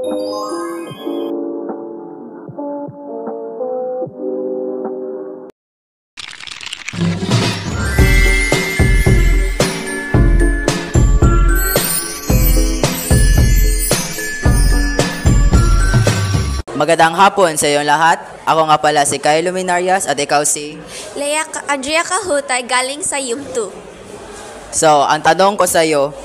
Magandang hapon sa iyong lahat. Ako nga pala si Kyle Luminarias at ikaw si... Andrea Kahutay galing sa YUM2. So, ang tanong ko sa iyo,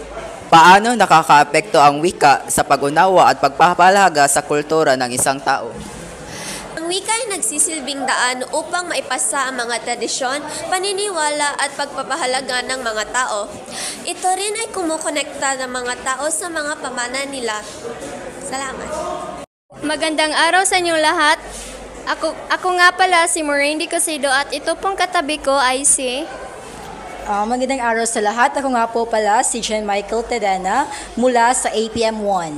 paano nakakaapekto ang wika sa pag-unawa at pagpapahalaga sa kultura ng isang tao? Ang wika ay nagsisilbing daan upang maipasa ang mga tradisyon, paniniwala at pagpapahalaga ng mga tao. Ito rin ay kumukonekta ng mga tao sa mga pamana nila. Salamat. Magandang araw sa inyong lahat. Ako nga pala si Maureen Cosido at ito pong katabi ko ay si... Magandang araw sa lahat. Ako nga po pala si John Michael Tedana mula sa APM1.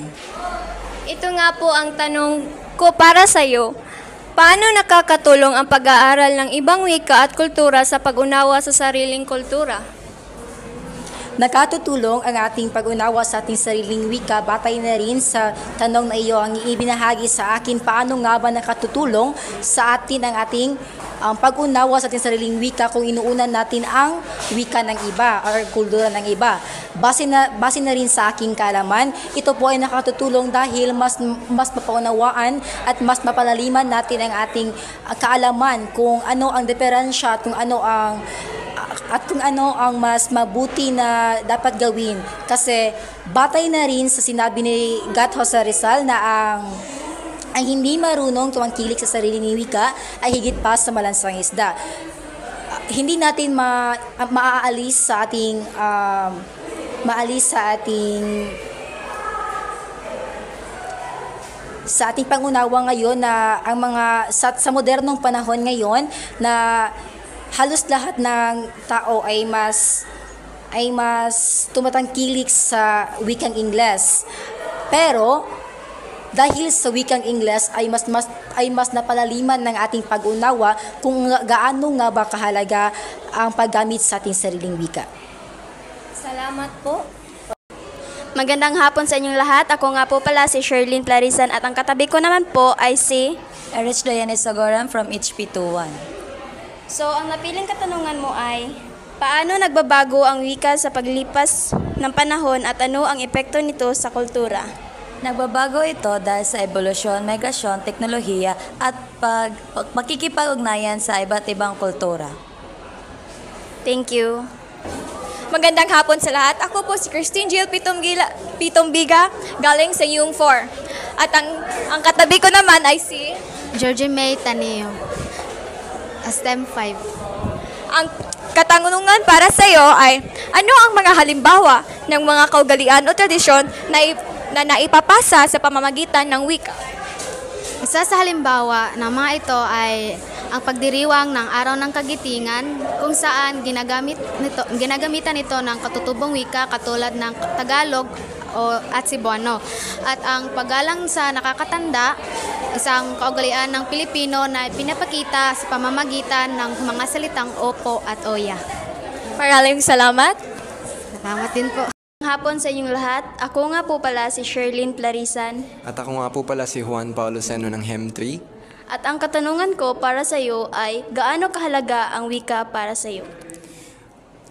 Ito nga po ang tanong ko para sa iyo. Paano nakakatulong ang pag-aaral ng ibang wika at kultura sa pag-unawa sa sariling kultura? Nakatutulong ang ating pag-unawa sa ating sariling wika batay na rin sa tanong na iyo ang ibinahagi sa akin. Paano nga ba nakatutulong sa atin ang ating pag-unawa sa ating sariling wika kung inuunan natin ang wika ng iba or kultura ng iba? Base na rin sa aking kaalaman, ito po ay nakatutulong dahil mas mapaunawaan at mas mapalaliman natin ang ating kaalaman kung ano ang diferensya at kung ano ang mas mabuti na dapat gawin. Kasi batay na rin sa sinabi ni Gat Jose Rizal na ang hindi marunong tumangkilik sa sarili ni wika ay higit pa sa malansang isda. Hindi natin maaalis sa ating pangunawa ngayon na ang mga sa modernong panahon ngayon na halos lahat ng tao ay mas tumatangkilik sa wikang Ingles. Pero dahil sa wikang Ingles ay mas napalaliman ng ating pag-unawa kung gaano nga ba kahalaga ang paggamit sa ating sariling wika. Salamat po. Magandang hapon sa inyong lahat. Ako nga po pala si Sherlyn Plarisan at ang katabi ko naman po ay si Erich Diane Sagoran from HP21. So, ang napiling katanungan mo ay, paano nagbabago ang wika sa paglipas ng panahon at ano ang epekto nito sa kultura? Nagbabago ito dahil sa ebolusyon, migrasyon, teknolohiya at makikipag-ugnayan sa iba't ibang kultura. Thank you. Magandang hapon sa lahat. Ako po si Christine Jill Pitombiga galing sa YUM4. At ang katabi ko naman ay si Georgie May Taneo, STEM 5. Ang katanungan para sa iyo ay, ano ang mga halimbawa ng mga kaugalian o tradisyon na naipapasa sa pamamagitan ng wika? Isa sa halimbawa ng mga ito ay ang pagdiriwang ng Araw ng Kagitingan kung saan ginagamitan ito ng katutubong wika katulad ng Tagalog at Cebuano. At ang paggalang sa nakakatanda, isang kaugalian ng Pilipino na pinapakita sa pamamagitan ng mga salitang opo at oya. Maraming salamat. Salamat din po. Hapon sa inyong lahat. Ako nga po pala si Sherlyn Plarisan. At ako nga po pala si Juan Paulo Seno ng HEM3. At ang katanungan ko para sa iyo ay, gaano kahalaga ang wika para sa iyo?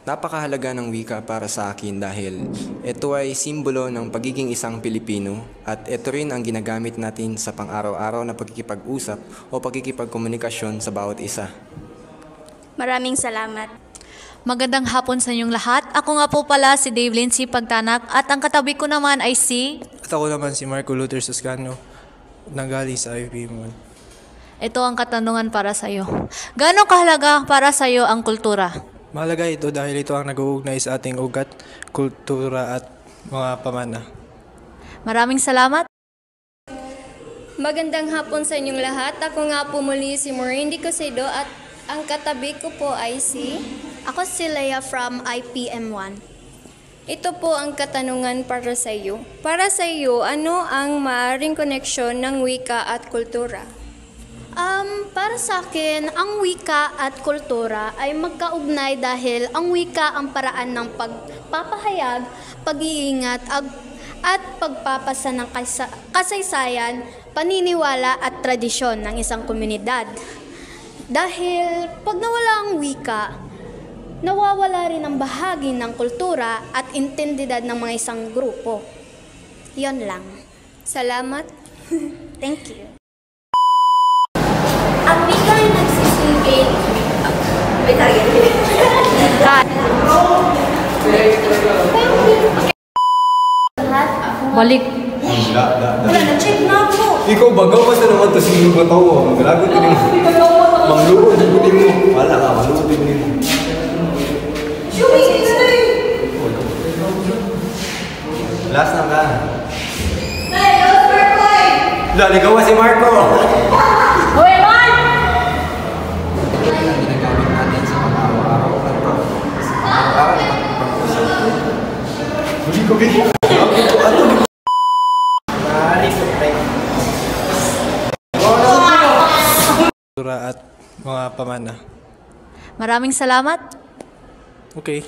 Napakahalaga ng wika para sa akin dahil ito ay simbolo ng pagiging isang Pilipino at ito rin ang ginagamit natin sa pang-araw-araw na pagkikipag-usap o pagkikipagkomunikasyon sa bawat isa. Maraming salamat. Magandang hapon sa inyong lahat. Ako nga po pala si Dave Lindsay Pagtanak at ang katabi ko naman ay si... At ako naman si Marco Luther Suscano, nanggaling sa IPM1. Ito ang katanungan para sa iyo. Gaano kahalaga para sa iyo ang kultura? Mahalaga ito dahil ito ang nag-uugnay sa ating ugat, kultura at mga pamana. Maraming salamat. Magandang hapon sa inyong lahat. Ako nga po muli si Maureen Cosido at ang katabi ko po ay si... Ako si Leia from IPM1. Ito po ang katanungan para sa iyo. Para sa iyo, ano ang maaaring koneksyon ng wika at kultura? Para sa akin, ang wika at kultura ay magkaugnay dahil ang wika ang paraan ng pagpapahayag, pag-iingat at pagpapasa ng kasaysayan, paniniwala at tradisyon ng isang komunidad. Dahil pag nawala ang wika, nawawala rin ang bahagi ng kultura at intendidad ng mga isang grupo. Yon lang. Salamat. Thank you. Ang wika ay nagsisilbing... May target. Balik. Wala na, check na ako. Ikaw bagaw ka sa naman to sino ba tao? Maglagot din mo. Mangluod din mo. Wala ka, mangluod din mo. Last na ka. Laligaw si Marco! Hoy, Mark! Ang ginagamit natin sa pang-araw-araw at pang-araw-araw na pag-usap. Huli ko, Vic! Kultura at mga pamana. Maraming salamat. Okay.